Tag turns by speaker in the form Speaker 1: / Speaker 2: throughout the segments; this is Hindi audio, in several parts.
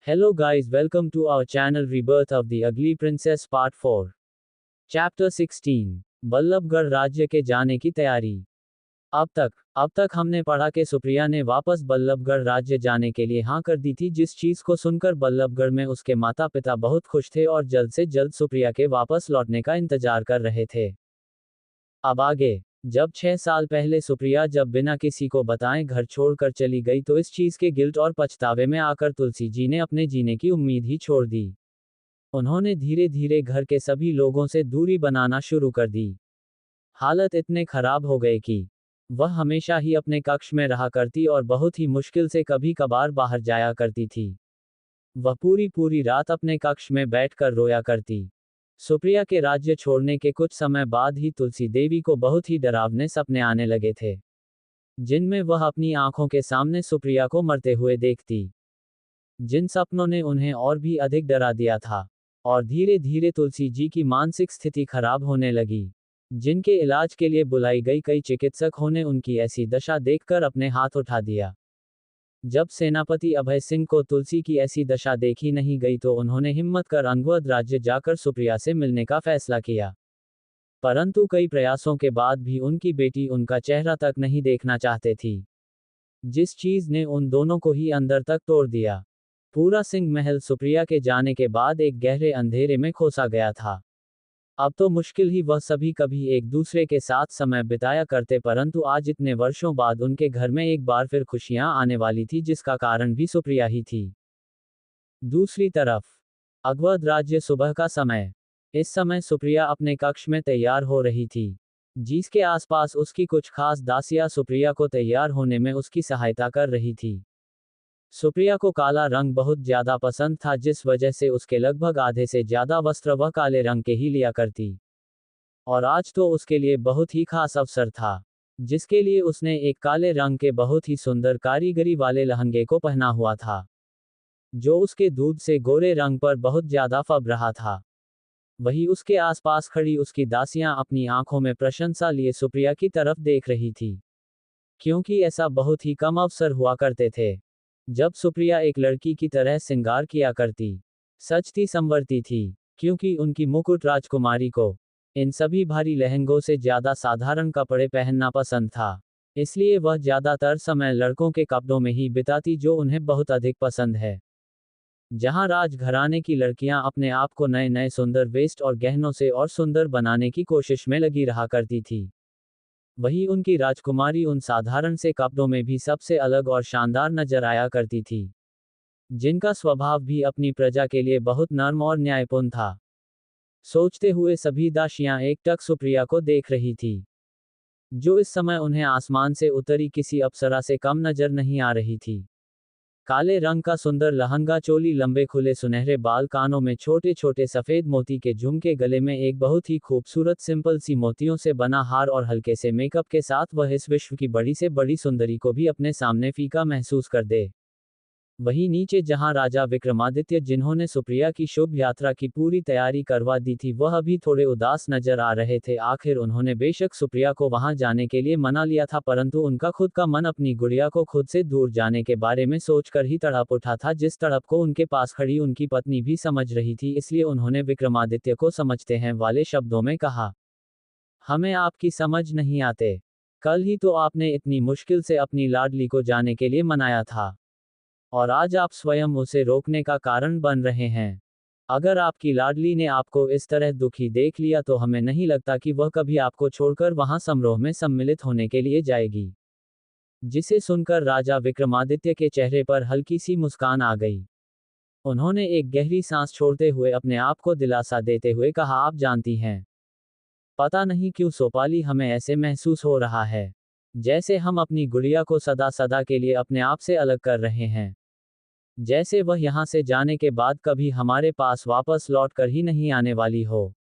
Speaker 1: Hello guys, welcome to our channel Rebirth of the Ugly Princess Part 4. Chapter 16. Ballabhgarh राज्य के जाने की तैयारी। अब तक हमने पढ़ा कि सुप्रिया ने वापस बल्लभगढ़ राज्य जाने के लिए हाँ कर दी थी, जिस चीज को सुनकर बल्लभगढ़ में उसके माता पिता बहुत खुश थे और जल्द से जल्द सुप्रिया के वापस लौटने का इंतजार कर रहे थे। अब आगे, जब 6 साल पहले सुप्रिया जब बिना किसी को बताए घर छोड़कर चली गई तो इस चीज के गिल्ट और पछतावे में आकर तुलसी जी ने अपने जीने की उम्मीद ही छोड़ दी। उन्होंने धीरे धीरे घर के सभी लोगों से दूरी बनाना शुरू कर दी। हालत इतने खराब हो गए कि वह हमेशा ही अपने कक्ष में रहा करती और बहुत ही मुश्किल से कभी कभार बाहर जाया करती थी। वह पूरी पूरी रात अपने कक्ष में बैठकर रोया करती। सुप्रिया के राज्य छोड़ने के कुछ समय बाद ही तुलसी देवी को बहुत ही डरावने सपने आने लगे थे, जिनमें वह अपनी आंखों के सामने सुप्रिया को मरते हुए देखती। जिन सपनों ने उन्हें और भी अधिक डरा दिया था और धीरे धीरे तुलसी जी की मानसिक स्थिति खराब होने लगी। जिनके इलाज के लिए बुलाई गई कई चिकित्सकों ने उनकी ऐसी दशा देखकर अपने हाथ उठा दिया। जब सेनापति अभय सिंह को तुलसी की ऐसी दशा देखी नहीं गई तो उन्होंने हिम्मत कर अंगवद राज्य जाकर सुप्रिया से मिलने का फैसला किया। परंतु कई प्रयासों के बाद भी उनकी बेटी उनका चेहरा तक नहीं देखना चाहते थी, जिस चीज ने उन दोनों को ही अंदर तक तोड़ दिया। पूरा सिंह महल सुप्रिया के जाने के बाद एक गहरे अंधेरे में खोसा गया था। अब तो मुश्किल ही वह सभी कभी एक दूसरे के साथ समय बिताया करते, परंतु आज इतने वर्षों बाद उनके घर में एक बार फिर खुशियां आने वाली थी, जिसका कारण भी सुप्रिया ही थी। दूसरी तरफ अवध राज्य, सुबह का समय। इस समय सुप्रिया अपने कक्ष में तैयार हो रही थी, जिसके आसपास उसकी कुछ खास दासियां सुप्रिया को तैयार होने में उसकी सहायता कर रही थी। सुप्रिया को काला रंग बहुत ज्यादा पसंद था, जिस वजह से उसके लगभग आधे से ज्यादा वस्त्र वह काले रंग के ही लिया करती। और आज तो उसके लिए बहुत ही खास अवसर था, जिसके लिए उसने एक काले रंग के बहुत ही सुंदर कारीगरी वाले लहंगे को पहना हुआ था, जो उसके दूध से गोरे रंग पर बहुत ज्यादा फब रहा था। वही उसके आसपास खड़ी उसकी दासियां अपनी आंखों में प्रशंसा लिए सुप्रिया की तरफ देख रही थी, क्योंकि ऐसा बहुत ही कम अवसर हुआ करते थे जब सुप्रिया एक लड़की की तरह श्रृंगार किया करती। सजती संवरती थी, क्योंकि उनकी मुकुट राजकुमारी को इन सभी भारी लहंगों से ज्यादा साधारण कपड़े पहनना पसंद था। इसलिए वह ज्यादातर समय लड़कों के कपड़ों में ही बिताती, जो उन्हें बहुत अधिक पसंद है। जहां राजघराने की लड़कियां अपने आप को नए नए सुंदर वेस्ट और गहनों से और सुंदर बनाने की कोशिश में लगी रहा करती थी, वही उनकी राजकुमारी उन साधारण से कपड़ों में भी सबसे अलग और शानदार नजर आया करती थी, जिनका स्वभाव भी अपनी प्रजा के लिए बहुत नर्म और न्यायपूर्ण था। सोचते हुए सभी दासियां एकटक सुप्रिया को देख रही थी, जो इस समय उन्हें आसमान से उतरी किसी अप्सरा से कम नजर नहीं आ रही थी। काले रंग का सुंदर लहंगा, चोली, लंबे खुले सुनहरे बाल, कानों में छोटे छोटे सफेद मोती के झुमके, गले में एक बहुत ही खूबसूरत सिंपल सी मोतियों से बना हार और हल्के से मेकअप के साथ वह इस विश्व की बड़ी से बड़ी सुंदरी को भी अपने सामने फीका महसूस कर दे। वहीं नीचे जहां राजा विक्रमादित्य, जिन्होंने सुप्रिया की शुभ यात्रा की पूरी तैयारी करवा दी थी, वह अभी थोड़े उदास नजर आ रहे थे। आखिर उन्होंने बेशक सुप्रिया को वहां जाने के लिए मना लिया था, परंतु उनका खुद का मन अपनी गुड़िया को खुद से दूर जाने के बारे में सोचकर ही तड़प उठा था, जिस तड़प को उनके पास खड़ी उनकी पत्नी भी समझ रही थी। इसलिए उन्होंने विक्रमादित्य को समझते हैं वाले शब्दों में कहा, हमें आपकी समझ नहीं आते। कल ही तो आपने इतनी मुश्किल से अपनी लाडली को जाने के लिए मनाया था, और आज आप स्वयं उसे रोकने का कारण बन रहे हैं। अगर आपकी लाडली ने आपको इस तरह दुखी देख लिया तो हमें नहीं लगता कि वह कभी आपको छोड़कर वहां समारोह में सम्मिलित होने के लिए जाएगी। जिसे सुनकर राजा विक्रमादित्य के चेहरे पर हल्की सी मुस्कान आ गई। उन्होंने एक गहरी सांस छोड़ते हुए अपने आप को दिलासा देते हुए कहा, आप जानती हैं, पता नहीं क्यों सोपाली, हमें ऐसे महसूस हो रहा है जैसे हम अपनी गुड़िया को सदा सदा के लिए अपने आप से अलग कर रहे हैं, जैसे वह यहाँ से जाने के बाद कभी हमारे पास वापस लौट कर ही नहीं आने वाली हो।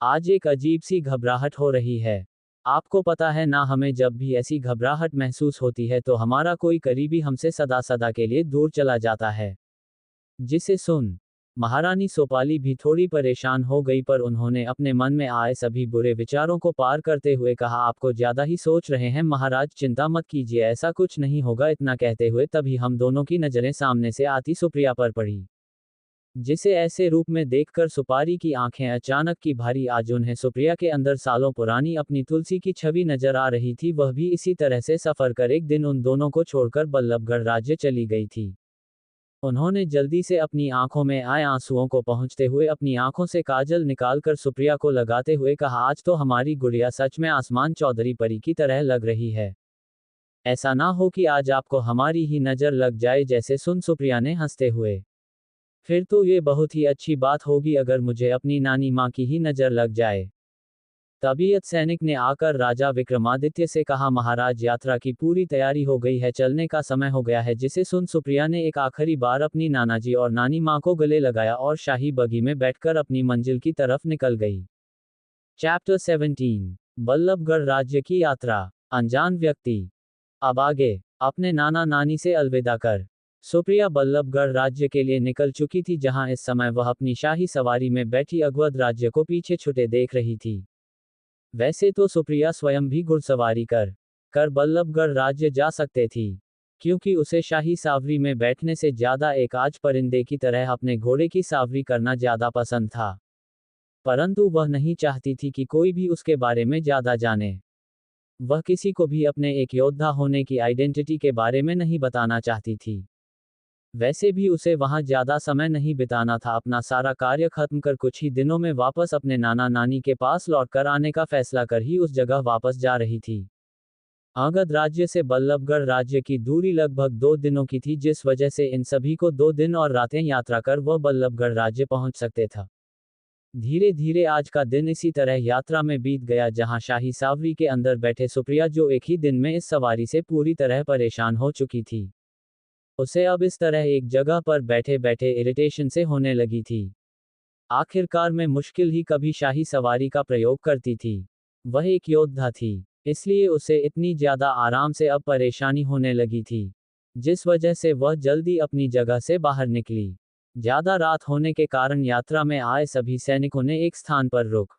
Speaker 1: आज एक अजीब सी घबराहट हो रही है। आपको पता है ना, हमें जब भी ऐसी घबराहट महसूस होती है तो हमारा कोई करीबी हमसे सदा सदा के लिए दूर चला जाता है, जिसे सुन महारानी सोपाली भी थोड़ी परेशान हो गई, पर उन्होंने अपने मन में आए सभी बुरे विचारों को पार करते हुए कहा, आपको ज्यादा ही सोच रहे हैं महाराज, चिंता मत कीजिए, ऐसा कुछ नहीं होगा। इतना कहते हुए तभी हम दोनों की नजरें सामने से आती सुप्रिया पर पड़ी, जिसे ऐसे रूप में देखकर सुपारी की आंखें अचानक की भारी। आज उन्हें सुप्रिया के अंदर सालों पुरानी अपनी तुलसी की छवि नजर आ रही थी, वह भी इसी तरह से सफर कर एक दिन उन दोनों को छोड़कर बल्लभगढ़ राज्य चली गई थी। उन्होंने जल्दी से अपनी आंखों में आए आंसुओं को पहुंचते हुए अपनी आंखों से काजल निकालकर सुप्रिया को लगाते हुए कहा, आज तो हमारी गुड़िया सच में आसमान चौधरी परी की तरह लग रही है। ऐसा ना हो कि आज आपको हमारी ही नजर लग जाए। जैसे सुन सुप्रिया ने हंसते हुए, फिर तो ये बहुत ही अच्छी बात होगी अगर मुझे अपनी नानी माँ की ही नजर लग जाए। तबीयत सैनिक ने आकर राजा विक्रमादित्य से कहा, महाराज यात्रा की पूरी तैयारी हो गई है, चलने का समय हो गया है। जिसे सुन सुप्रिया ने एक आखिरी बार अपनी नानाजी और नानी माँ को गले लगाया और शाही बगी में बैठकर अपनी मंजिल की तरफ निकल गई। चैप्टर 17 बल्लभगढ़ राज्य की यात्रा। अनजान व्यक्ति। अब आगे। अपने नाना नानी से अलविदा कर सुप्रिया बल्लभगढ़ राज्य के लिए निकल चुकी थी, जहां इस समय वह अपनी शाही सवारी में बैठी अवध राज्य को पीछे छुटे देख रही थी। वैसे तो सुप्रिया स्वयं भी घुड़सवारी कर बल्लभगढ़ राज्य जा सकते थी, क्योंकि उसे शाही सावरी में बैठने से ज्यादा एक आज परिंदे की तरह अपने घोड़े की सावरी करना ज्यादा पसंद था। परंतु वह नहीं चाहती थी कि कोई भी उसके बारे में ज्यादा जाने। वह किसी को भी अपने एक योद्धा होने की आइडेंटिटी के बारे में नहीं बताना चाहती थी। वैसे भी उसे वहां ज्यादा समय नहीं बिताना था। अपना सारा कार्य खत्म कर कुछ ही दिनों में वापस अपने नाना नानी के पास लौटकर आने का फैसला कर ही उस जगह वापस जा रही थी। अवध राज्य से बल्लभगढ़ राज्य की दूरी लगभग 2 दिनों की थी, जिस वजह से इन सभी को 2 दिन और रातें यात्रा कर वह बल्लभगढ़ राज्य पहुंच सकते था। धीरे धीरे आज का दिन इसी तरह यात्रा में बीत गया, जहां शाही सावरी के अंदर बैठे सुप्रिया, जो एक ही दिन में इस सवारी से पूरी तरह परेशान हो चुकी थी, उसे अब इस तरह एक जगह पर बैठे बैठे इरिटेशन से होने लगी थी। आखिरकार में मुश्किल ही कभी शाही सवारी का प्रयोग करती थी। वह एक योद्धा थी, इसलिए उसे इतनी ज्यादा आराम से अब परेशानी होने लगी थी, जिस वजह से वह जल्दी अपनी जगह से बाहर निकली। ज्यादा रात होने के कारण यात्रा में आए सभी सैनिकों ने एक स्थान पर रुक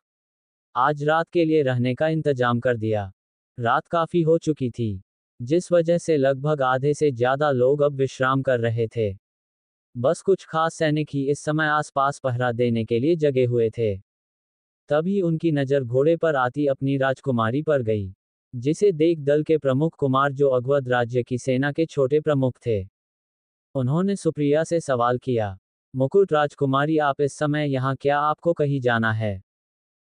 Speaker 1: आज रात के लिए रहने का इंतजाम कर दिया। रात काफी हो चुकी थी, जिस वजह से लगभग आधे से ज्यादा लोग अब विश्राम कर रहे थे। बस कुछ खास सैनिक ही इस समय आसपास पहरा देने के लिए जगे हुए थे। तभी उनकी नजर घोड़े पर आती अपनी राजकुमारी पर गई, जिसे देख दल के प्रमुख कुमार, जो अवध राज्य की सेना के छोटे प्रमुख थे, उन्होंने सुप्रिया से सवाल किया, मुकुट राजकुमारी, आप इस समय यहाँ क्या, आपको कहीं जाना है?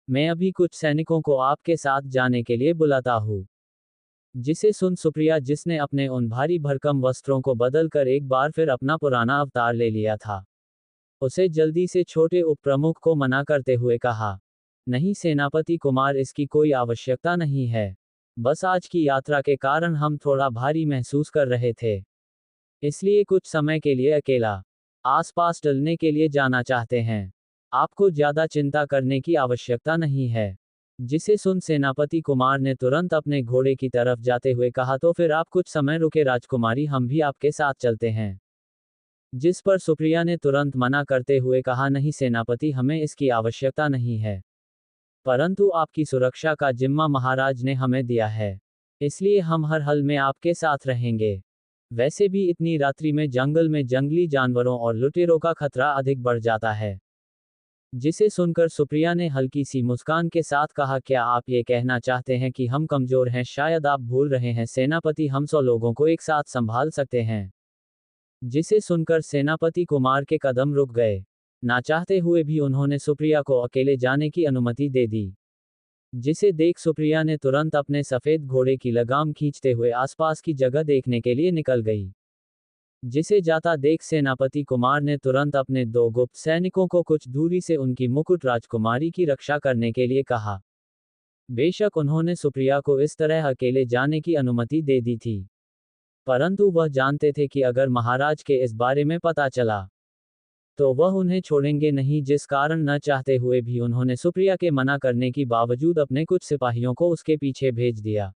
Speaker 1: मैं अभी कुछ सैनिकों को आपके साथ जाने के लिए बुलाता हूँ। जिसे सुन सुप्रिया, जिसने अपने उन भारी भरकम वस्त्रों को बदलकर एक बार फिर अपना पुराना अवतार ले लिया था, उसे जल्दी से छोटे उपप्रमुख को मना करते हुए कहा, नहीं सेनापति कुमार, इसकी कोई आवश्यकता नहीं है। बस आज की यात्रा के कारण हम थोड़ा भारी महसूस कर रहे थे, इसलिए कुछ समय के लिए अकेला आसपास टहलने के लिए जाना चाहते हैं। आपको ज्यादा चिंता करने की आवश्यकता नहीं है। जिसे सुन सेनापति कुमार ने तुरंत अपने घोड़े की तरफ जाते हुए कहा, तो फिर आप कुछ समय रुके राजकुमारी, हम भी आपके साथ चलते हैं। जिस पर सुप्रिया ने तुरंत मना करते हुए कहा, नहीं सेनापति, हमें इसकी आवश्यकता नहीं है, परंतु आपकी सुरक्षा का जिम्मा महाराज ने हमें दिया है, इसलिए हम हर हाल में आपके साथ रहेंगे। वैसे भी इतनी रात्रि में जंगल में जंगली जानवरों और लुटेरों का खतरा अधिक बढ़ जाता है। जिसे सुनकर सुप्रिया ने हल्की सी मुस्कान के साथ कहा, क्या आप ये कहना चाहते हैं कि हम कमजोर हैं? शायद आप भूल रहे हैं सेनापति, हम 100 लोगों को एक साथ संभाल सकते हैं। जिसे सुनकर सेनापति कुमार के कदम रुक गए। ना चाहते हुए भी उन्होंने सुप्रिया को अकेले जाने की अनुमति दे दी। जिसे देख सुप्रिया ने तुरंत अपने सफेद घोड़े की लगाम खींचते हुए आसपास की जगह देखने के लिए निकल गई। जिसे जाता देख सेनापति कुमार ने तुरंत अपने 2 गुप्त सैनिकों को कुछ दूरी से उनकी मुकुट राजकुमारी की रक्षा करने के लिए कहा। बेशक उन्होंने सुप्रिया को इस तरह अकेले जाने की अनुमति दे दी थी, परंतु वह जानते थे कि अगर महाराज के इस बारे में पता चला तो वह उन्हें छोड़ेंगे नहीं, जिस कारण न चाहते हुए भी उन्होंने सुप्रिया के मना करने की बावजूद अपने कुछ सिपाहियों को उसके पीछे भेज दिया।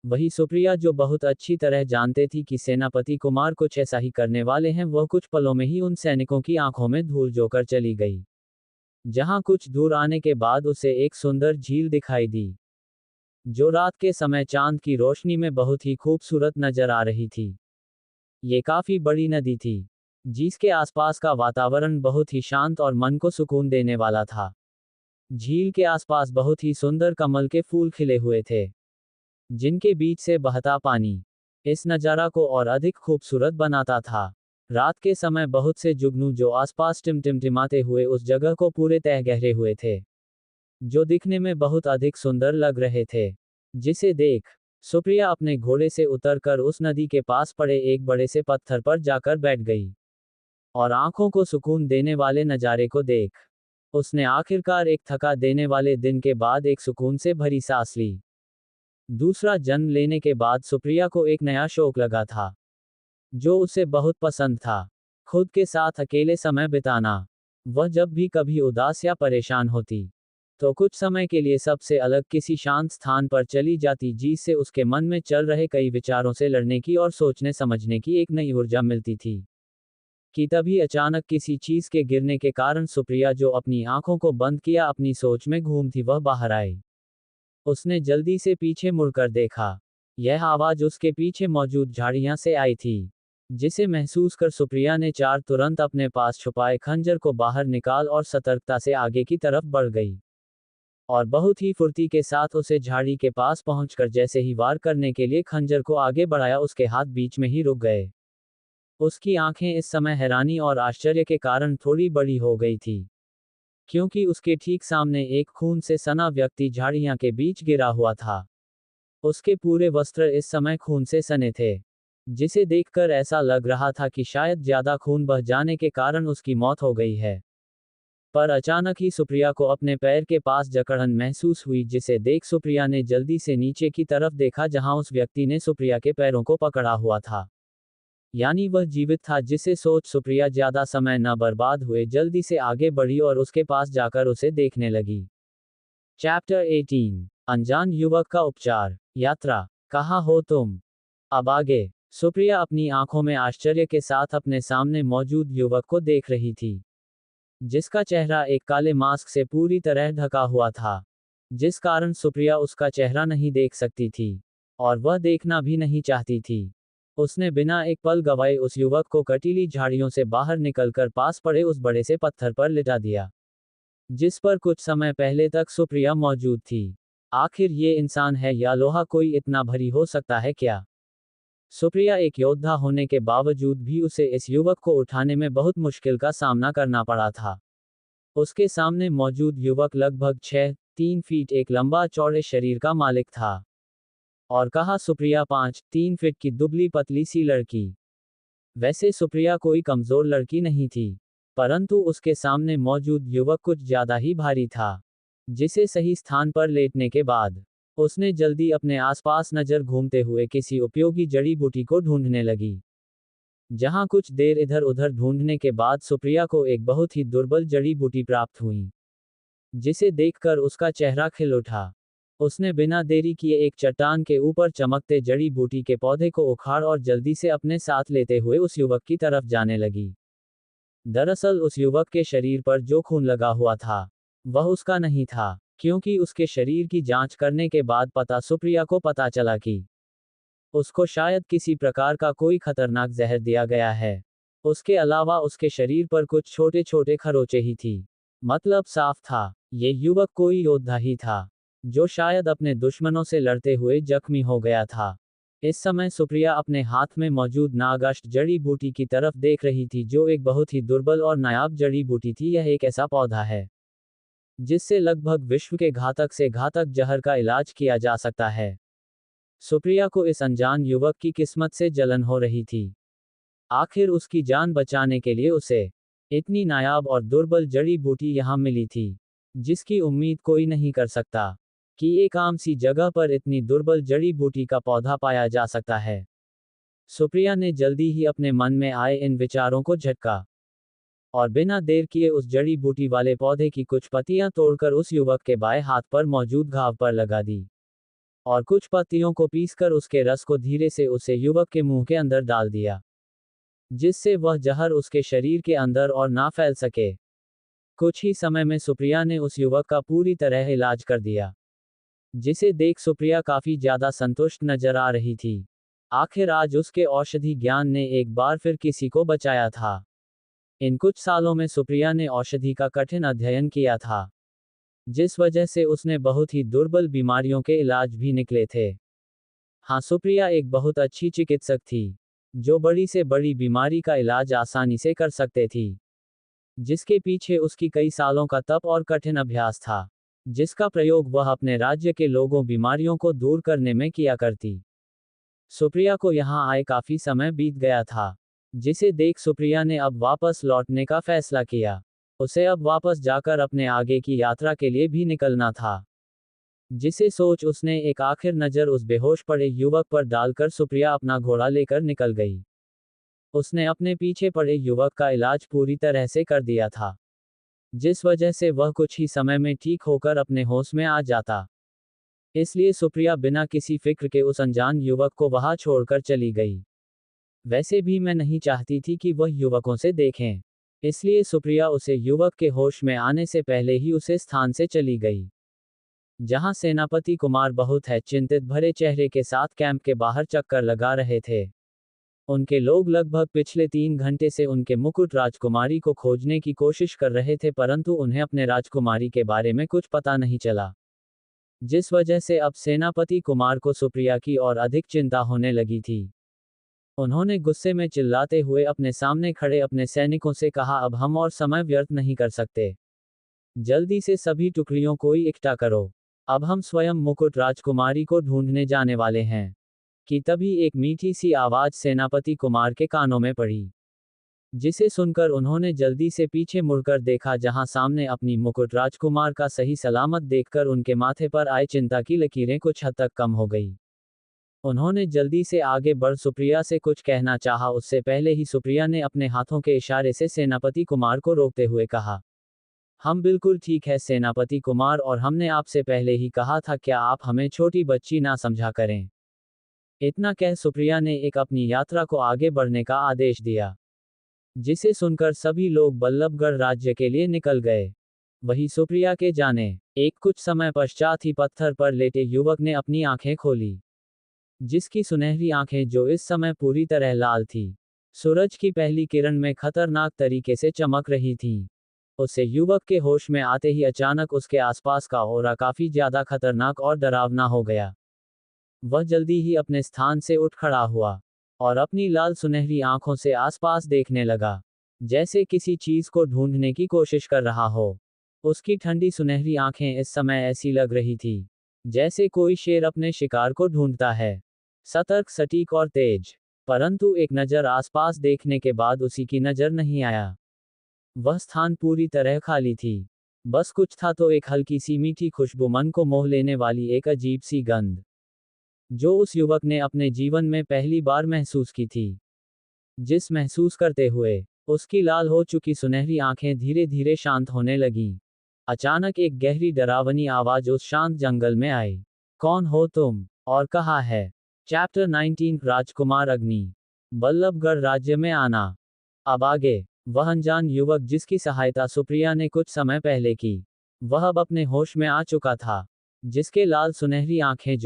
Speaker 1: वही सुप्रिया जो बहुत अच्छी तरह जानते थी कि सेनापति कुमार कुछ ऐसा ही करने वाले हैं, वह कुछ पलों में ही उन सैनिकों की आंखों में धूल झोंकर चली गई। जहां कुछ दूर आने के बाद उसे एक सुंदर झील दिखाई दी, जो रात के समय चांद की रोशनी में बहुत ही खूबसूरत नजर आ रही थी। ये काफी बड़ी नदी थी, जिसके आसपास का वातावरण बहुत ही शांत और मन को सुकून देने वाला था। झील के आसपास बहुत ही सुंदर कमल के फूल खिले हुए थे, जिनके बीच से बहता पानी इस नज़ारा को और अधिक खूबसूरत बनाता था। रात के समय बहुत से जुगनू जो आसपास टिमटिमाते हुए उस जगह को पूरे तह गहरे हुए थे, जो दिखने में बहुत अधिक सुंदर लग रहे थे। जिसे देख सुप्रिया अपने घोड़े से उतरकर उस नदी के पास पड़े एक बड़े से पत्थर पर जाकर बैठ गई, और आंखों को सुकून देने वाले नज़ारे को देख उसने आखिरकार एक थका देने वाले दिन के बाद एक सुकून से भरी सांस ली। दूसरा जन्म लेने के बाद सुप्रिया को एक नया शौक लगा था, जो उसे बहुत पसंद था, खुद के साथ अकेले समय बिताना। वह जब भी कभी उदास या परेशान होती, तो कुछ समय के लिए सबसे अलग किसी शांत स्थान पर चली जाती, जिससे उसके मन में चल रहे कई विचारों से लड़ने की और सोचने समझने की एक नई ऊर्जा मिलती थी। कि तभी अचानक किसी चीज के गिरने के कारण सुप्रिया, जो अपनी आंखों को बंद किया अपनी सोच में घूम थी, वह बाहर आई। उसने जल्दी से पीछे मुड़कर देखा। यह आवाज उसके पीछे मौजूद झाड़ियां से आई थी, जिसे महसूस कर सुप्रिया ने चार तुरंत अपने पास छुपाए खंजर को बाहर निकाल और सतर्कता से आगे की तरफ बढ़ गई, और बहुत ही फुर्ती के साथ उसे झाड़ी के पास पहुंचकर जैसे ही वार करने के लिए खंजर को आगे बढ़ाया, उसके हाथ बीच में ही रुक गए। उसकी आंखें इस समय हैरानी और आश्चर्य के कारण थोड़ी बड़ी हो गई थी, क्योंकि उसके ठीक सामने एक खून से सना व्यक्ति झाड़ियां के बीच गिरा हुआ था। उसके पूरे वस्त्र इस समय खून से सने थे, जिसे देखकर ऐसा लग रहा था कि शायद ज्यादा खून बह जाने के कारण उसकी मौत हो गई है। पर अचानक ही सुप्रिया को अपने पैर के पास जकड़न महसूस हुई, जिसे देख सुप्रिया ने जल्दी से नीचे की तरफ देखा, जहां उस व्यक्ति ने सुप्रिया के पैरों को पकड़ा हुआ था। यानी वह जीवित था, जिसे सोच सुप्रिया ज्यादा समय न बर्बाद हुए जल्दी से आगे बढ़ी और उसके पास जाकर उसे देखने लगी। चैप्टर 18 अनजान युवक का उपचार। यात्रा, कहाँ हो तुम? अब आगे। सुप्रिया अपनी आंखों में आश्चर्य के साथ अपने सामने मौजूद युवक को देख रही थी, जिसका चेहरा एक काले मास्क से पूरी तरह ढका हुआ था, जिस कारण सुप्रिया उसका चेहरा नहीं देख सकती थी, और वह देखना भी नहीं चाहती थी। उसने बिना एक पल गवाए उस युवक को कटीली झाड़ियों से बाहर निकलकर पास पड़े उस बड़े से पत्थर पर लिटा दिया, जिस पर कुछ समय पहले तक सुप्रिया मौजूद थी। आखिर ये इंसान है या लोहा, कोई इतना भारी हो सकता है क्या? सुप्रिया एक योद्धा होने के बावजूद भी उसे इस युवक को उठाने में बहुत मुश्किल का सामना करना पड़ा था। उसके सामने मौजूद युवक लगभग 6-3 फीट एक लंबा चौड़े शरीर का मालिक था, और कहा सुप्रिया 5-3 फीट की दुबली पतली सी लड़की। वैसे सुप्रिया कोई कमजोर लड़की नहीं थी, परंतु उसके सामने मौजूद युवक कुछ ज्यादा ही भारी था, जिसे सही स्थान पर लेटने के बाद उसने जल्दी अपने आसपास नजर घूमते हुए किसी उपयोगी जड़ी बूटी को ढूंढने लगी। जहां कुछ देर इधर उधर ढूंढने के बाद सुप्रिया को एक बहुत ही दुर्बल जड़ी बूटी प्राप्त हुई, जिसे देखकर उसका चेहरा खिल उठा। उसने बिना देरी किए एक चट्टान के ऊपर चमकते जड़ी बूटी के पौधे को उखाड़ और जल्दी से अपने साथ लेते हुए उस युवक की तरफ जाने लगी। दरअसल उस युवक के शरीर पर जो खून लगा हुआ था, वह उसका नहीं था, क्योंकि उसके शरीर की जांच करने के बाद सुप्रिया को पता चला कि उसको शायद किसी प्रकार का कोई खतरनाक जहर दिया गया है। उसके अलावा उसके शरीर पर कुछ छोटे छोटे खरोंचे ही थी। मतलब साफ था, ये युवक कोई योद्धा ही था, जो शायद अपने दुश्मनों से लड़ते हुए जख्मी हो गया था। इस समय सुप्रिया अपने हाथ में मौजूद नागाश्त जड़ी बूटी की तरफ देख रही थी, जो एक बहुत ही दुर्बल और नायाब जड़ी बूटी थी। यह एक ऐसा पौधा है जिससे लगभग विश्व के घातक से घातक जहर का इलाज किया जा सकता है। सुप्रिया को इस अनजान युवक की किस्मत से जलन हो रही थी। आखिर उसकी जान बचाने के लिए उसे इतनी नायाब और दुर्बल जड़ी बूटी यहां मिली थी, जिसकी उम्मीद कोई नहीं कर सकता कि एक आम सी जगह पर इतनी दुर्बल जड़ी बूटी का पौधा पाया जा सकता है। सुप्रिया ने जल्दी ही अपने मन में आए इन विचारों को झटका, और बिना देर किए उस जड़ी बूटी वाले पौधे की कुछ पत्तियां तोड़कर उस युवक के बाएं हाथ पर मौजूद घाव पर लगा दी। और कुछ पत्तियों को पीसकर उसके रस को धीरे से उसे युवक के मुंह के अंदर डाल दिया, जिससे वह जहर उसके शरीर के अंदर और ना फैल सके। कुछ ही समय में सुप्रिया ने उस युवक का पूरी तरह इलाज कर दिया, जिसे देख सुप्रिया काफी ज्यादा संतुष्ट नजर आ रही थी। आखिर आज उसके औषधि ज्ञान ने एक बार फिर किसी को बचाया था। इन कुछ सालों में सुप्रिया ने औषधि का कठिन अध्ययन किया था, जिस वजह से उसने बहुत ही दुर्बल बीमारियों के इलाज भी निकले थे। हाँ, सुप्रिया एक बहुत अच्छी चिकित्सक थी, जो बड़ी से बड़ी बीमारी का इलाज आसानी से कर सकते थी, जिसके पीछे उसकी कई सालों का तप और कठिन अभ्यास था, जिसका प्रयोग वह अपने राज्य के लोगों बीमारियों को दूर करने में किया करती। सुप्रिया को यहाँ आए काफी समय बीत गया था, जिसे देख सुप्रिया ने अब वापस लौटने का फैसला किया। उसे अब वापस जाकर अपने आगे की यात्रा के लिए भी निकलना था, जिसे सोच उसने एक आखिर नजर उस बेहोश पड़े युवक पर डालकर सुप्रिया अपना घोड़ा लेकर निकल गई। उसने अपने पीछे पड़े युवक का इलाज पूरी तरह से कर दिया था, जिस वजह से वह कुछ ही समय में ठीक होकर अपने होश में आ जाता। इसलिए सुप्रिया बिना किसी फिक्र के उस अनजान युवक को वहां छोड़कर चली गई। वैसे भी मैं नहीं चाहती थी कि वह युवकों से देखें, इसलिए सुप्रिया उसे युवक के होश में आने से पहले ही उसे स्थान से चली गई, जहां सेनापति कुमार बहुत है चिंतित भरे चेहरे के साथ कैंप के बाहर चक्कर लगा रहे थे। उनके लोग लगभग पिछले 3 घंटे से उनके मुकुट राजकुमारी को खोजने की कोशिश कर रहे थे, परंतु उन्हें अपने राजकुमारी के बारे में कुछ पता नहीं चला, जिस वजह से अब सेनापति कुमार को सुप्रिया की और अधिक चिंता होने लगी थी। उन्होंने गुस्से में चिल्लाते हुए अपने सामने खड़े अपने सैनिकों से कहा, अब हम और समय व्यर्थ नहीं कर सकते। जल्दी से सभी टुकड़ियों को इकट्ठा करो। अब हम स्वयं मुकुट राजकुमारी को ढूंढने जाने वाले हैं। कि तभी एक मीठी सी आवाज सेनापति कुमार के कानों में पड़ी, जिसे सुनकर उन्होंने जल्दी से पीछे मुड़कर देखा, जहां सामने अपनी मुकुट राजकुमार का सही सलामत देखकर उनके माथे पर आए चिंता की लकीरें कुछ हद तक कम हो गई। उन्होंने जल्दी से आगे बढ़ सुप्रिया से कुछ कहना चाहा, उससे पहले ही सुप्रिया ने अपने हाथों के इशारे से सेनापति कुमार को रोकते हुए कहा, हम बिल्कुल ठीक है सेनापति कुमार, और हमने आपसे पहले ही कहा था, क्या आप हमें छोटी बच्ची ना समझा करें। इतना कह सुप्रिया ने एक अपनी यात्रा को आगे बढ़ने का आदेश दिया, जिसे सुनकर सभी लोग बल्लभगढ़ राज्य के लिए निकल गए। वही सुप्रिया के जाने एक कुछ समय पश्चात ही पत्थर पर लेटे युवक ने अपनी आंखें खोली, जिसकी सुनहरी आंखें जो इस समय पूरी तरह लाल थी, सूरज की पहली किरण में खतरनाक तरीके से चमक रही थीं। उसे युवक के होश में आते ही अचानक उसके आसपास का ऑरा काफी ज्यादा खतरनाक और डरावना हो गया। वह जल्दी ही अपने स्थान से उठ खड़ा हुआ और अपनी लाल सुनहरी आंखों से आसपास देखने लगा, जैसे किसी चीज को ढूंढने की कोशिश कर रहा हो। उसकी ठंडी सुनहरी आंखें इस समय ऐसी लग रही थी जैसे कोई शेर अपने शिकार को ढूंढता है, सतर्क, सटीक और तेज। परंतु एक नजर आसपास देखने के बाद उसी की नजर नहीं आया। वह स्थान पूरी तरह खाली थी। बस कुछ था तो एक हल्की सी मीठी खुशबू, मन को मोह लेने वाली एक अजीब सी गंध, जो उस युवक ने अपने जीवन में पहली बार महसूस की थी। जिस महसूस करते हुए उसकी लाल हो चुकी सुनहरी आंखें धीरे धीरे शांत होने लगीं। अचानक एक गहरी डरावनी आवाज उस शांत जंगल में आई, कौन हो तुम और कहाँ है। चैप्टर 19 राजकुमार अग्नि। बल्लभगढ़ राज्य में आना। अब आगे वह अनजान युवक जिसकी सहायता सुप्रिया ने कुछ समय पहले की, वह अब अपने होश में आ चुका था, जिसके लाल सुनहरी आंखें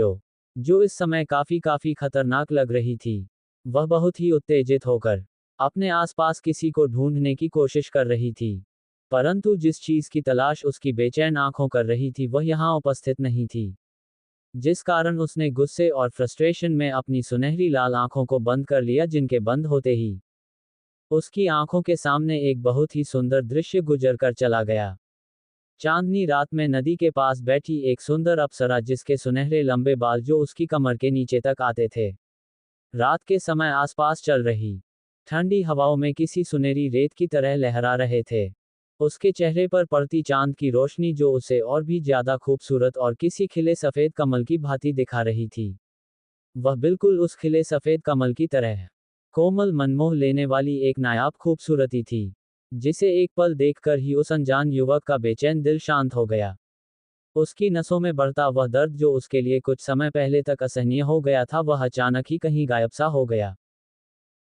Speaker 1: जो इस समय काफी खतरनाक लग रही थी। वह बहुत ही उत्तेजित होकर अपने आसपास किसी को ढूंढने की कोशिश कर रही थी, परंतु जिस चीज की तलाश उसकी बेचैन आंखों कर रही थी वह यहाँ उपस्थित नहीं थी, जिस कारण उसने गुस्से और फ्रस्ट्रेशन में अपनी सुनहरी लाल आंखों को बंद कर लिया, जिनके बंद होते ही उसकी आंखों के सामने एक बहुत ही सुंदर दृश्य गुजर कर चला गया। चांदनी रात में नदी के पास बैठी एक सुंदर अप्सरा, जिसके सुनहरे लंबे बाल जो उसकी कमर के नीचे तक आते थे, रात के समय आसपास चल रही ठंडी हवाओं में किसी सुनहरी रेत की तरह लहरा रहे थे। उसके चेहरे पर पड़ती चांद की रोशनी जो उसे और भी ज्यादा खूबसूरत और किसी खिले सफेद कमल की भांति दिखा रही थी। वह बिल्कुल उस खिले सफेद कमल की तरह कोमल, मनमोह लेने वाली एक नायाब खूबसूरती थी, जिसे एक पल देखकर ही उस अनजान युवक का बेचैन दिल शांत हो गया। उसकी नसों में बढ़ता वह दर्द जो उसके लिए कुछ समय पहले तक असहनीय हो गया था, वह अचानक ही कहीं गायब सा हो गया।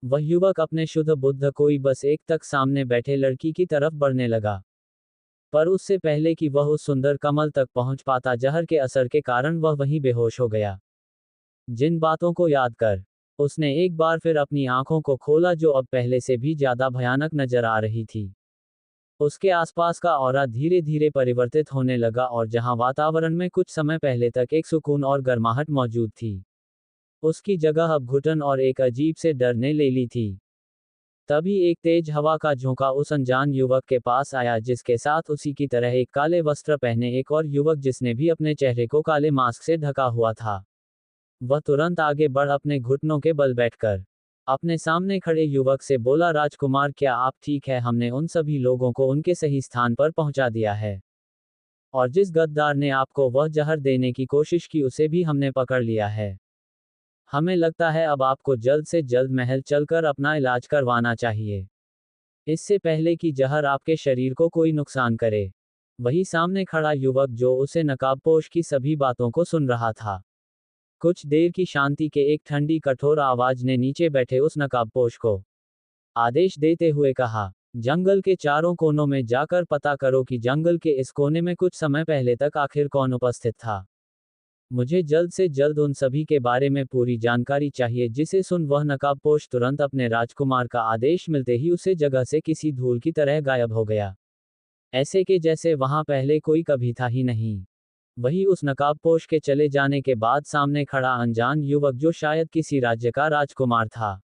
Speaker 1: वह युवक अपने शुद्ध बुद्ध कोई बस एक तक सामने बैठे लड़की की तरफ बढ़ने लगा। पर उससे पहले कि वह उस सुंदर कमल तक पहुंच पाता, जहर के असर के कारण वह वहीं बेहोश हो गया। जिन बातों को याद कर उसने एक बार फिर अपनी आंखों को खोला, जो अब पहले से भी ज्यादा भयानक नजर आ रही थी। उसके आसपास का ऑरा धीरे धीरे परिवर्तित होने लगा, और जहां वातावरण में कुछ समय पहले तक एक सुकून और गर्माहट मौजूद थी, उसकी जगह अब घुटन और एक अजीब से डर ने ले ली थी। तभी एक तेज हवा का झोंका उस अनजान युवक के पास आया, जिसके साथ उसी की तरह एक काले वस्त्र पहने एक और युवक, जिसने भी अपने चेहरे को काले मास्क से ढका हुआ था। वह तुरंत आगे बढ़ अपने घुटनों के बल बैठकर अपने सामने खड़े युवक से बोला, राजकुमार, क्या आप ठीक है? हमने उन सभी लोगों को उनके सही स्थान पर पहुंचा दिया है, और जिस गद्दार ने आपको वह जहर देने की कोशिश की, उसे भी हमने पकड़ लिया है। हमें लगता है अब आपको जल्द से जल्द महल चलकर अपना इलाज करवाना चाहिए, इससे पहले कि जहर आपके शरीर को कोई नुकसान करे। वही सामने खड़ा युवक, जो उसे नकाबपोश की सभी बातों को सुन रहा था, कुछ देर की शांति के एक ठंडी कठोर आवाज ने नीचे बैठे उस नकाबपोश को आदेश देते हुए कहा, जंगल के चारों कोनों में जाकर पता करो कि जंगल के इस कोने में कुछ समय पहले तक आखिर कौन उपस्थित था। मुझे जल्द से जल्द उन सभी के बारे में पूरी जानकारी चाहिए। जिसे सुन वह नकाबपोश तुरंत अपने राजकुमार का आदेश मिलते ही उसे जगह से किसी धूल की तरह गायब हो गया, ऐसे के जैसे वहां पहले कोई कभी था ही नहीं। वही उस नकाबपोश के चले जाने के बाद सामने खड़ा अनजान युवक, जो शायद किसी राज्य का राजकुमार था,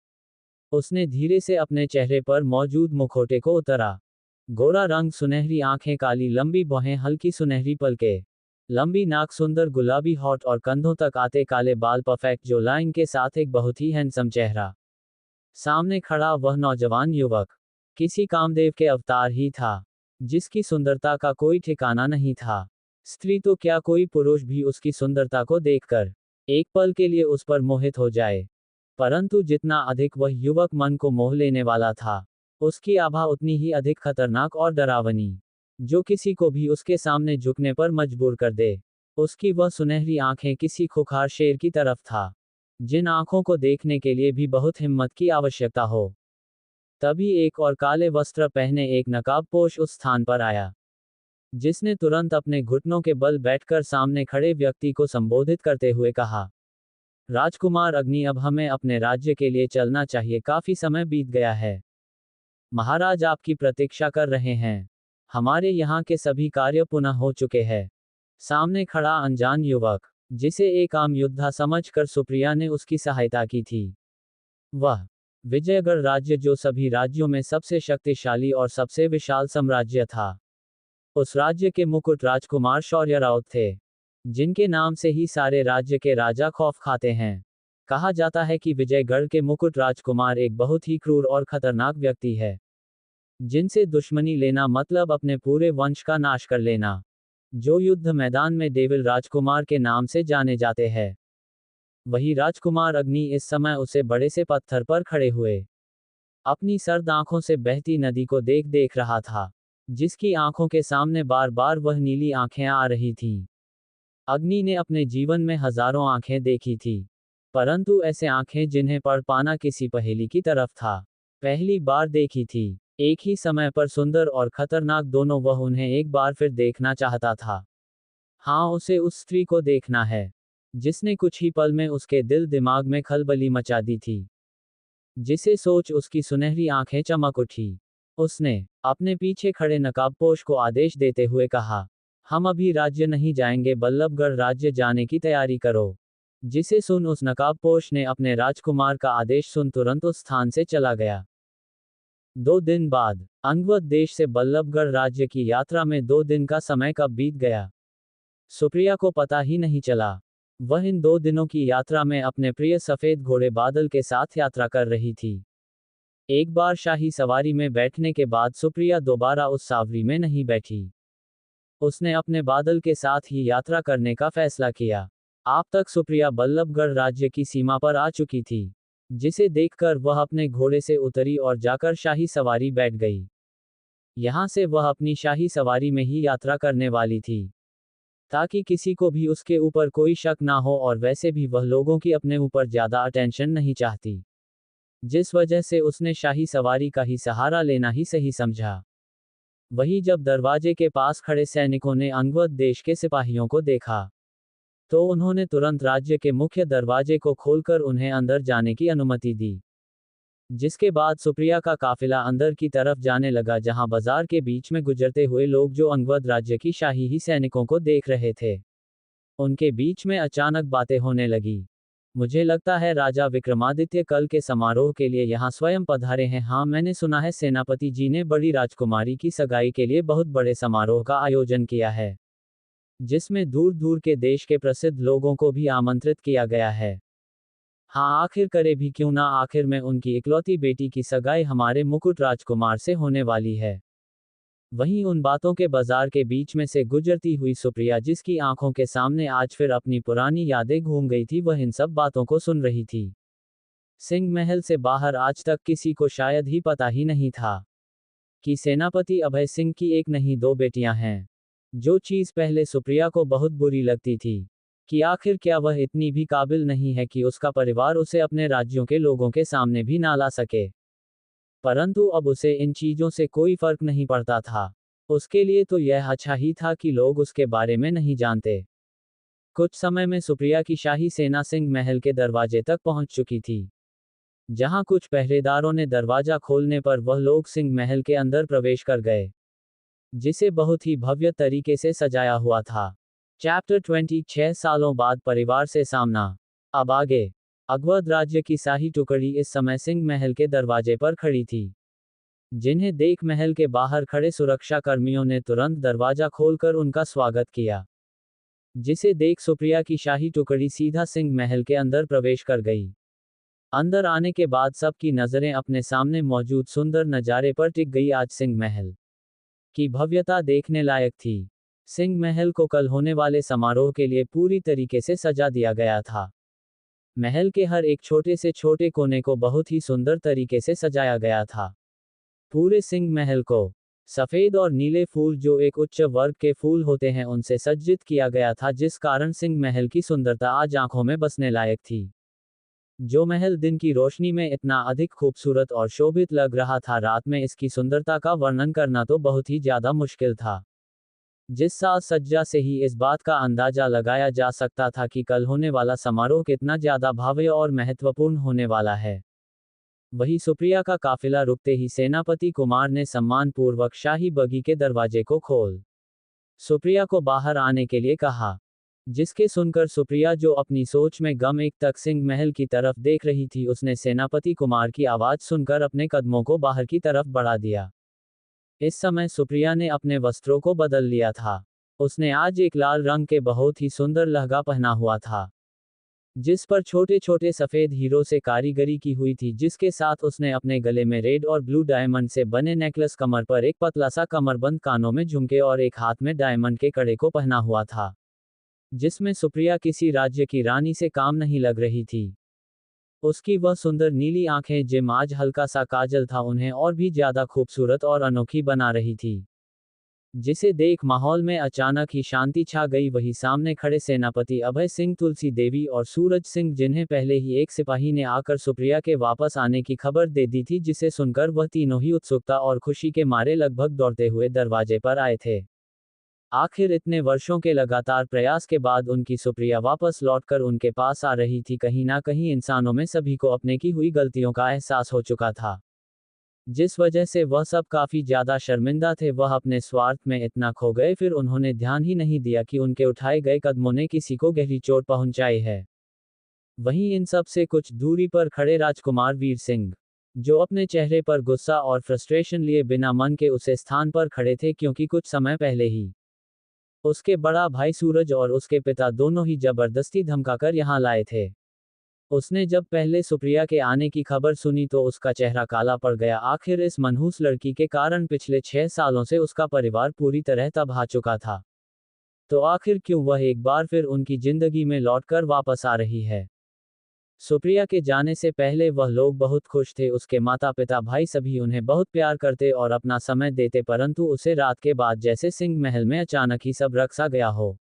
Speaker 1: उसने धीरे से अपने चेहरे पर मौजूद मुखौटे को उतारा। गोरा रंग, सुनहरी आंखें, काली लंबी भौहें, हल्की सुनहरी पलकें, लंबी नाक, सुंदर गुलाबी होठ और कंधों तक आते काले बाल, परफेक्ट जो लाइन के साथ एक बहुत ही हैंडसम चेहरा। सामने खड़ा वह नौजवान युवक किसी कामदेव के अवतार ही था, जिसकी सुंदरता का कोई ठिकाना नहीं था। स्त्री तो क्या, कोई पुरुष भी उसकी सुंदरता को देखकर एक पल के लिए उस पर मोहित हो जाए। परंतु जितना अधिक वह युवक मन को मोह लेने वाला था, उसकी आभा उतनी ही अधिक खतरनाक और डरावनी, जो किसी को भी उसके सामने झुकने पर मजबूर कर दे। उसकी वह सुनहरी आंखें किसी खुखार शेर की तरफ था, जिन आंखों को देखने के लिए भी बहुत हिम्मत की आवश्यकता हो। तभी एक और काले वस्त्र पहने एक नकाबपोश उस स्थान पर आया, जिसने तुरंत अपने घुटनों के बल बैठकर सामने खड़े व्यक्ति को संबोधित करते हुए कहा, राजकुमार अग्नि, अब हमें अपने राज्य के लिए चलना चाहिए, काफी समय बीत गया है। महाराज आपकी प्रतीक्षा कर रहे हैं। हमारे यहाँ के सभी कार्य पुनः हो चुके हैं। सामने खड़ा अनजान युवक, जिसे एक आम योद्धा समझकर सुप्रिया ने उसकी सहायता की थी, वह विजयगढ़ राज्य, जो सभी राज्यों में सबसे शक्तिशाली और सबसे विशाल साम्राज्य था, उस राज्य के मुकुट राजकुमार शौर्यराव थे, जिनके नाम से ही सारे राज्य के राजा खौफ खाते हैं। कहा जाता है कि विजयगढ़ के मुकुट राजकुमार एक बहुत ही क्रूर और खतरनाक व्यक्ति है, जिनसे दुश्मनी लेना मतलब अपने पूरे वंश का नाश कर लेना, जो युद्ध मैदान में डेविल राजकुमार के नाम से जाने जाते हैं। वही राजकुमार अग्नि इस समय उसे बड़े से पत्थर पर खड़े हुए अपनी सर्द आंखों से बहती नदी को देख देख रहा था, जिसकी आंखों के सामने बार बार वह नीली आंखें आ रही थीं। अग्नि ने अपने जीवन में हजारों आंखें देखी थी, परंतु ऐसे आंखें जिन्हें पढ़ पाना किसी पहेली की तरफ था, पहली बार देखी थी। एक ही समय पर सुंदर और खतरनाक दोनों, वह उन्हें एक बार फिर देखना चाहता था। हाँ, उसे उस स्त्री को देखना है, जिसने कुछ ही पल में उसके दिल दिमाग में खलबली मचा दी थी। जिसे सोच उसकी सुनहरी आंखें चमक उठी। उसने अपने पीछे खड़े नकाबपोश को आदेश देते हुए कहा, हम अभी राज्य नहीं जाएंगे, बल्लभगढ़ राज्य जाने की तैयारी करो। जिसे सुन उस नकाबपोश ने अपने राजकुमार का आदेश सुन तुरंत उस स्थान से चला गया। 2 दिन बाद अंगवद देश से बल्लभगढ़ राज्य की यात्रा में 2 दिन का समय कब बीत गया, सुप्रिया को पता ही नहीं चला। वह इन 2 दिनों की यात्रा में अपने प्रिय सफेद घोड़े बादल के साथ यात्रा कर रही थी। एक बार शाही सवारी में बैठने के बाद सुप्रिया दोबारा उस सावरी में नहीं बैठी। उसने अपने बादल के साथ ही यात्रा करने का फैसला किया। अब तक सुप्रिया बल्लभगढ़ राज्य की सीमा पर आ चुकी थी, जिसे देखकर वह अपने घोड़े से उतरी और जाकर शाही सवारी बैठ गई। यहां से वह अपनी शाही सवारी में ही यात्रा करने वाली थी। ताकि किसी को भी उसके ऊपर कोई शक ना हो, और वैसे भी वह लोगों की अपने ऊपर ज्यादा अटेंशन नहीं चाहती, जिस वजह से उसने शाही सवारी का ही सहारा लेना ही सही समझा। वही जब दरवाजे के पास खड़े सैनिकों ने अंगवद देश के सिपाहियों को देखा, तो उन्होंने तुरंत राज्य के मुख्य दरवाजे को खोलकर उन्हें अंदर जाने की अनुमति दी। जिसके बाद सुप्रिया का काफिला अंदर की तरफ जाने लगा, जहां बाजार के बीच में गुजरते हुए लोग जो अंगवद राज्य की शाही ही सैनिकों को देख रहे थे, उनके बीच में अचानक बातें होने लगी। मुझे लगता है राजा विक्रमादित्य कल के समारोह के लिए यहाँ स्वयं पधारे हैं। हाँ, मैंने सुना है सेनापति जी ने बड़ी राजकुमारी की सगाई के लिए बहुत बड़े समारोह का आयोजन किया है, जिसमें दूर दूर के देश के प्रसिद्ध लोगों को भी आमंत्रित किया गया है। हाँ, आखिर करे भी क्यों ना, आखिर में उनकी इकलौती बेटी की सगाई हमारे मुकुट राजकुमार से होने वाली है। वहीं उन बातों के बाजार के बीच में से गुजरती हुई सुप्रिया, जिसकी आंखों के सामने आज फिर अपनी पुरानी यादें घूम गई थी, वह इन सब बातों को सुन रही थी। सिंह महल से बाहर आज तक किसी को शायद ही पता ही नहीं था कि सेनापति अभय सिंह की एक नहीं दो बेटियां हैं। जो चीज पहले सुप्रिया को बहुत बुरी लगती थी कि आखिर क्या वह इतनी भी काबिल नहीं है कि उसका परिवार उसे अपने राज्यों के लोगों के सामने भी ना ला सके, परंतु अब उसे इन चीजों से कोई फर्क नहीं पड़ता था। उसके लिए तो यह अच्छा ही था कि लोग उसके बारे में नहीं जानते। कुछ समय में सुप्रिया की शाही सेना सिंह महल के दरवाजे तक पहुंच चुकी थी, जहां कुछ पहरेदारों ने दरवाजा खोलने पर वह लोग सिंह महल के अंदर प्रवेश कर गए, जिसे बहुत ही भव्य तरीके से सजाया हुआ था। चैप्टर 20 6 सालों बाद परिवार से सामना। अब आगे। अवध राज्य की शाही टुकड़ी इस समय सिंह महल के दरवाजे पर खड़ी थी, जिन्हें देख महल के बाहर खड़े सुरक्षा कर्मियों ने तुरंत दरवाजा खोलकर उनका स्वागत किया, जिसे देख सुप्रिया की शाही टुकड़ी सीधा सिंह महल के अंदर प्रवेश कर गई। अंदर आने के बाद सबकी नजरें अपने सामने मौजूद सुंदर नजारे पर टिक गई। आज सिंह महल की भव्यता देखने लायक थी। सिंह महल को कल होने वाले समारोह के लिए पूरी तरीके से सजा दिया गया था। महल के हर एक छोटे से छोटे कोने को बहुत ही सुंदर तरीके से सजाया गया था। पूरे सिंह महल को सफेद और नीले फूल, जो एक उच्च वर्ग के फूल होते हैं, उनसे सज्जित किया गया था, जिस कारण सिंह महल की सुंदरता आज आंखों में बसने लायक थी। जो महल दिन की रोशनी में इतना अधिक खूबसूरत और शोभित लग रहा था, रात में इसकी सुंदरता का वर्णन करना तो बहुत ही ज्यादा मुश्किल था। जिस साज सज्जा से ही इस बात का अंदाजा लगाया जा सकता था कि कल होने वाला समारोह कितना ज्यादा भव्य और महत्वपूर्ण होने वाला है। वही सुप्रिया का काफिला रुकते ही सेनापति कुमार ने सम्मानपूर्वक शाही बगी के दरवाजे को खोल सुप्रिया को बाहर आने के लिए कहा, जिसके सुनकर सुप्रिया, जो अपनी सोच में गम एक तक सिंह महल की तरफ देख रही थी, उसने सेनापति कुमार की आवाज सुनकर अपने कदमों को बाहर की तरफ बढ़ा दिया। इस समय सुप्रिया ने अपने वस्त्रों को बदल लिया था। उसने आज एक लाल रंग के बहुत ही सुंदर लहंगा पहना हुआ था, जिस पर छोटे छोटे सफेद हीरो से कारीगरी की हुई थी, जिसके साथ उसने अपने गले में रेड और ब्लू डायमंड से बने नेकलेस, कमर पर एक पतला सा कमरबंद, कानों में झुमके और एक हाथ में डायमंड के कड़े को पहना हुआ था, जिसमें सुप्रिया किसी राज्य की रानी से काम नहीं लग रही थी। उसकी वह सुंदर नीली आंखें, जिम आज हल्का सा काजल था, उन्हें और भी ज्यादा खूबसूरत और अनोखी बना रही थी, जिसे देख माहौल में अचानक ही शांति छा गई। वही सामने खड़े सेनापति अभय सिंह, तुलसी देवी और सूरज सिंह, जिन्हें पहले ही एक सिपाही ने आकर सुप्रिया के वापस आने की खबर दे दी थी, जिसे सुनकर वह तीनों ही उत्सुकता और खुशी के मारे लगभग दौड़ते हुए दरवाजे पर आए थे। आखिर इतने वर्षों के लगातार प्रयास के बाद उनकी सुप्रिया वापस लौटकर उनके पास आ रही थी। कहीं ना कहीं इंसानों में सभी को अपने की हुई गलतियों का एहसास हो चुका था, जिस वजह से वह सब काफी ज्यादा शर्मिंदा थे। वह अपने स्वार्थ में इतना खो गए, फिर उन्होंने ध्यान ही नहीं दिया कि उनके उठाए गए कदमों ने किसी को गहरी चोट पहुंचाई है। वहीं इन सब से कुछ दूरी पर खड़े राजकुमार वीर सिंह, जो अपने चेहरे पर गुस्सा और फ्रस्ट्रेशन लिए बिना मन के उस स्थान पर खड़े थे, क्योंकि कुछ समय पहले ही उसके बड़ा भाई सूरज और उसके पिता दोनों ही जबरदस्ती धमकाकर यहाँ लाए थे। उसने जब पहले सुप्रिया के आने की खबर सुनी तो उसका चेहरा काला पड़ गया। आखिर इस मनहूस लड़की के कारण पिछले 6 सालों से उसका परिवार पूरी तरह तबाह चुका था, तो आखिर क्यों वह एक बार फिर उनकी जिंदगी में लौटकर वापस आ रही है। सुप्रिया के जाने से पहले वह लोग बहुत खुश थे। उसके माता पिता भाई सभी उन्हें बहुत प्यार करते और अपना समय देते, परंतु उसे रात के बाद जैसे सिंह महल में अचानक ही सब रख सा गया हो।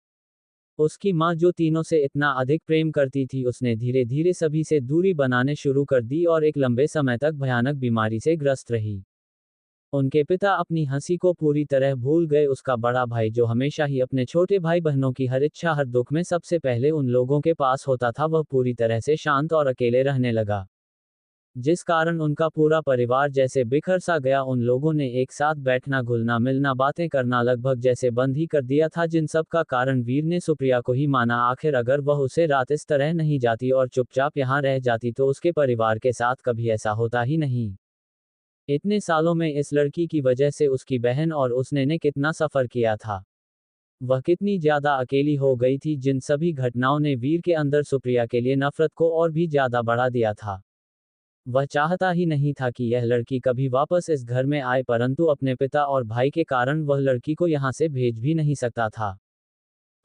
Speaker 1: उसकी माँ जो तीनों से इतना अधिक प्रेम करती थी, उसने धीरे धीरे सभी से दूरी बनाने शुरू कर दी और एक लंबे समय तक भयानक बीमारी से ग्रस्त रही। उनके पिता अपनी हंसी को पूरी तरह भूल गए। उसका बड़ा भाई, जो हमेशा ही अपने छोटे भाई बहनों की हर इच्छा हर दुख में सबसे पहले उन लोगों के पास होता था, वह पूरी तरह से शांत और अकेले रहने लगा, जिस कारण उनका पूरा परिवार जैसे बिखर सा गया। उन लोगों ने एक साथ बैठना, घुलना मिलना, बातें करना लगभग जैसे बंद ही कर दिया था, जिन सब का कारण वीर ने सुप्रिया को ही माना। आखिर अगर वह उसे रात इस तरह नहीं जाती और चुपचाप यहाँ रह जाती तो उसके परिवार के साथ कभी ऐसा होता ही नहीं। इतने सालों में इस लड़की की वजह से उसकी बहन और उसने ने कितना सफ़र किया था। वह कितनी ज़्यादा अकेली हो गई थी। जिन सभी घटनाओं ने वीर के अंदर सुप्रिया के लिए नफरत को और भी ज़्यादा बढ़ा दिया था। वह चाहता ही नहीं था कि यह लड़की कभी वापस इस घर में आए, परंतु अपने पिता और भाई के कारण वह लड़की को यहाँ से भेज भी नहीं सकता था।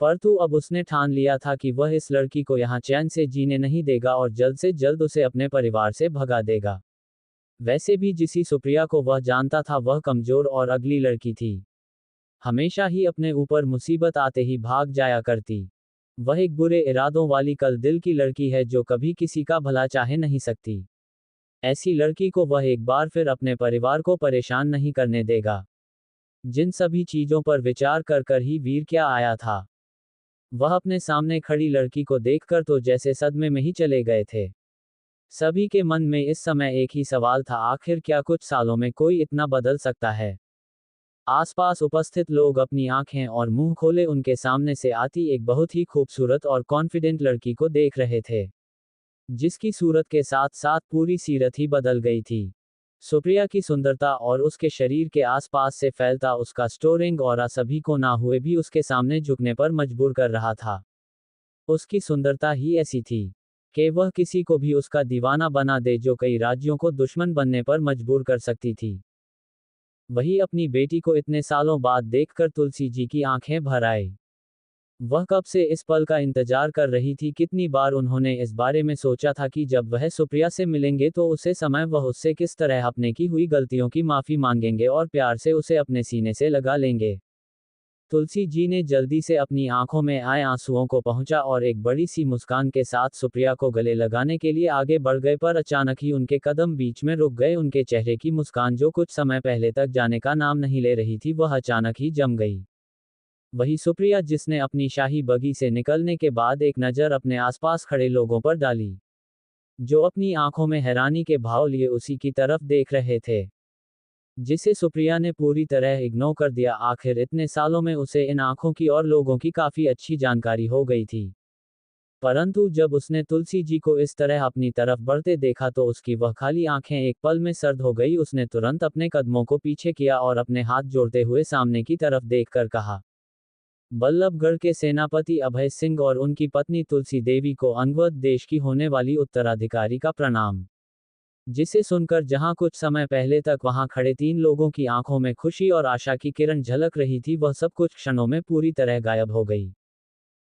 Speaker 1: परंतु अब उसने ठान लिया था कि वह इस लड़की को यहाँ चैन से जीने नहीं देगा और जल्द से जल्द उसे अपने परिवार से भगा देगा। वैसे भी जिसी सुप्रिया को वह जानता था, वह कमजोर और अगली लड़की थी। हमेशा ही अपने ऊपर मुसीबत आते ही भाग जाया करती। वह एक बुरे इरादों वाली कल दिल की लड़की है, जो कभी किसी का भला चाहे नहीं सकती। ऐसी लड़की को वह एक बार फिर अपने परिवार को परेशान नहीं करने देगा। जिन सभी चीजों पर विचार कर कर ही वीर क्या आया था। वह अपने सामने खड़ी लड़की को देखकर तो जैसे सदमे में ही चले गए थे। सभी के मन में इस समय एक ही सवाल था, आखिर क्या कुछ सालों में कोई इतना बदल सकता है। आसपास उपस्थित लोग अपनी आंखें और मुंह खोले उनके सामने से आती एक बहुत ही खूबसूरत और कॉन्फिडेंट लड़की को देख रहे थे, जिसकी सूरत के साथ साथ पूरी सीरत ही बदल गई थी। सुप्रिया की सुंदरता और उसके शरीर के आसपास से फैलता उसका स्टोरिंग ऑरा सभी को ना हुए भी उसके सामने झुकने पर मजबूर कर रहा था। उसकी सुंदरता ही ऐसी थी कि वह किसी को भी उसका दीवाना बना दे, जो कई राज्यों को दुश्मन बनने पर मजबूर कर सकती थी। वही अपनी बेटी को इतने सालों बाद देखकर तुलसी जी की आंखें भर आई। वह कब से इस पल का इंतजार कर रही थी। कितनी बार उन्होंने इस बारे में सोचा था कि जब वह सुप्रिया से मिलेंगे तो उसे समय वह उससे किस तरह अपने की हुई गलतियों की माफी मांगेंगे और प्यार से उसे अपने सीने से लगा लेंगे। तुलसी जी ने जल्दी से अपनी आंखों में आए आंसुओं को पहुंचा और एक बड़ी सी मुस्कान के साथ सुप्रिया को गले लगाने के लिए आगे बढ़ गए, पर अचानक ही उनके कदम बीच में रुक गए। उनके चेहरे की मुस्कान, जो कुछ समय पहले तक जाने का नाम नहीं ले रही थी, वह अचानक ही जम गई। वही सुप्रिया जिसने अपनी शाही बगी से निकलने के बाद एक नज़र अपने आसपास खड़े लोगों पर डाली, जो अपनी आंखों में हैरानी के भाव लिए उसी की तरफ देख रहे थे, जिसे सुप्रिया ने पूरी तरह इग्नोर कर दिया। आखिर इतने सालों में उसे इन आंखों की और लोगों की काफी अच्छी जानकारी हो गई थी, परंतु जब उसने तुलसी जी को इस तरह अपनी तरफ बढ़ते देखा तो उसकी वह खाली आंखें एक पल में सर्द हो गई। उसने तुरंत अपने कदमों को पीछे किया और अपने हाथ जोड़ते हुए सामने की तरफ देखकर कहा, बल्लभगढ़ के सेनापति अभय सिंह और उनकी पत्नी तुलसी देवी को अंगवद देश की होने वाली उत्तराधिकारी का प्रणाम। जिसे सुनकर जहां कुछ समय पहले तक वहां खड़े 3 लोगों की आंखों में खुशी और आशा की किरण झलक रही थी, वह सब कुछ क्षणों में पूरी तरह गायब हो गई।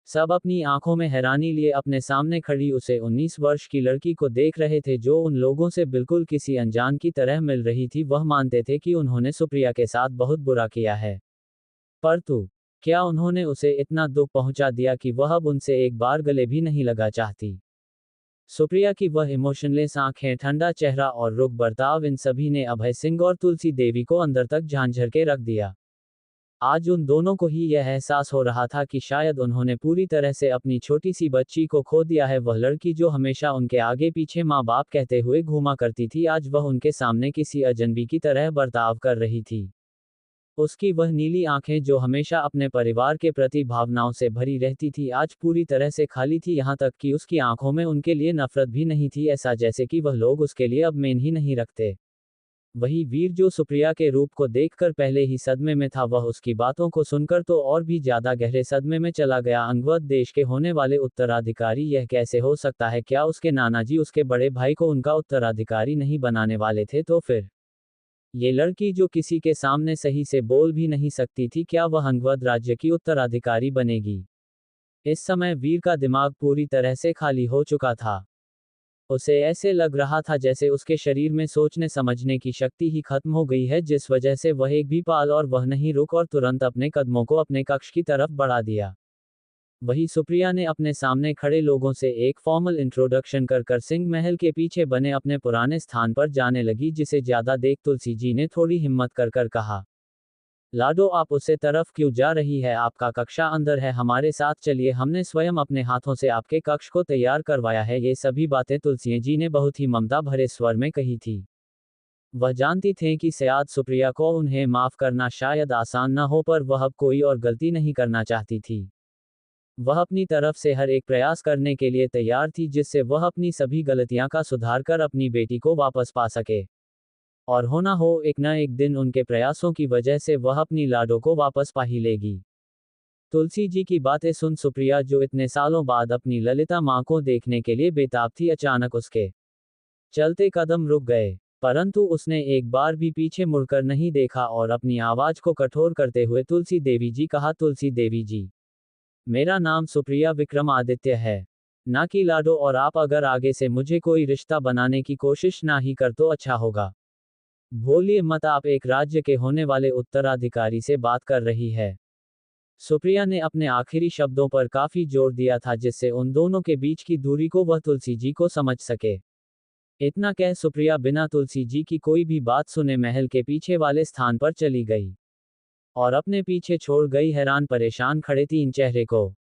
Speaker 1: सब अपनी आंखों में हैरानी लिए अपने सामने खड़ी उसे 19 वर्ष की लड़की को देख रहे थे, जो उन लोगों से बिल्कुल किसी अनजान की तरह मिल रही थी। वह मानते थे कि उन्होंने सुप्रिया के साथ बहुत बुरा किया है, परंतु क्या उन्होंने उसे इतना दुख पहुंचा दिया कि वह अब उनसे एक बार गले भी नहीं लगा चाहती। सुप्रिया की वह इमोशनलेस आंखें, ठंडा चेहरा और रुख बर्ताव, इन सभी ने अभय सिंह और तुलसी देवी को अंदर तक झांझर के रख दिया। आज उन दोनों को ही यह एहसास हो रहा था कि शायद उन्होंने पूरी तरह से अपनी छोटी सी बच्ची को खो दिया है। वह लड़की जो हमेशा उनके आगे पीछे माँ बाप कहते हुए घूमा करती थी, आज वह उनके सामने किसी अजनबी की तरह बर्ताव कर रही थी। उसकी वह नीली आंखें, जो हमेशा अपने परिवार के प्रति भावनाओं से भरी रहती थी, आज पूरी तरह से खाली थी। यहाँ तक कि उसकी आंखों में उनके लिए नफरत भी नहीं थी, ऐसा जैसे कि वह लोग उसके लिए अब मेन ही नहीं रखते। वही वीर जो सुप्रिया के रूप को देखकर पहले ही सदमे में था, वह उसकी बातों को सुनकर तो और भी ज्यादा गहरे सदमे में चला गया। अंगवद देश के होने वाले उत्तराधिकारी, यह कैसे हो सकता है? क्या उसके नाना जी उसके बड़े भाई को उनका उत्तराधिकारी नहीं बनाने वाले थे? तो फिर ये लड़की जो किसी के सामने सही से बोल भी नहीं सकती थी, क्या वह अंगवद राज्य की उत्तराधिकारी बनेगी? इस समय वीर का दिमाग पूरी तरह से खाली हो चुका था। उसे ऐसे लग रहा था जैसे उसके शरीर में सोचने समझने की शक्ति ही खत्म हो गई है, जिस वजह से वह एक भी पाल और वह नहीं रुक और तुरंत अपने कदमों को अपने कक्ष की तरफ बढ़ा दिया। वही सुप्रिया ने अपने सामने खड़े लोगों से एक फॉर्मल इंट्रोडक्शन कर सिंह महल के पीछे बने अपने पुराने स्थान पर जाने लगी, जिसे ज्यादा देख तुलसी जी ने थोड़ी हिम्मत कर कहा, लाडो आप उसे तरफ क्यों जा रही है, आपका कक्षा अंदर है, हमारे साथ चलिए, हमने स्वयं अपने हाथों से आपके कक्ष को तैयार करवाया है। ये सभी बातें तुलसी जी ने बहुत ही ममता भरे स्वर में कही थी। वह जानती थीं कि शायद सुप्रिया को उन्हें माफ करना शायद आसान न हो, पर वह अब कोई और गलती नहीं करना चाहती थी। वह अपनी तरफ से हर एक प्रयास करने के लिए तैयार थी, जिससे वह अपनी सभी गलतियां का सुधार कर अपनी बेटी को वापस पा सके। और हो ना हो, एक न एक दिन उनके प्रयासों की वजह से वह अपनी लाडो को वापस पा ही लेगी। तुलसी जी की बातें सुन सुप्रिया, जो इतने सालों बाद अपनी ललिता माँ को देखने के लिए बेताब थी, अचानक उसके चलते कदम रुक गए। परंतु उसने एक बार भी पीछे मुड़कर नहीं देखा और अपनी आवाज को कठोर करते हुए तुलसी देवी जी कहा, तुलसी देवी जी, मेरा नाम सुप्रिया विक्रमादित्य है, ना कि लाडो, और आप अगर आगे से मुझे कोई रिश्ता बनाने की कोशिश ना ही कर तो अच्छा होगा। भूलिए मत, आप एक राज्य के होने वाले उत्तराधिकारी से बात कर रही है। सुप्रिया ने अपने आखिरी शब्दों पर काफी जोर दिया था, जिससे उन दोनों के बीच की दूरी को वह तुलसी जी को समझ सके। इतना कह सुप्रिया बिना तुलसी जी की कोई भी बात सुने महल के पीछे वाले स्थान पर चली गई और अपने पीछे छोड़ गई हैरान परेशान खड़े तीन चेहरे को।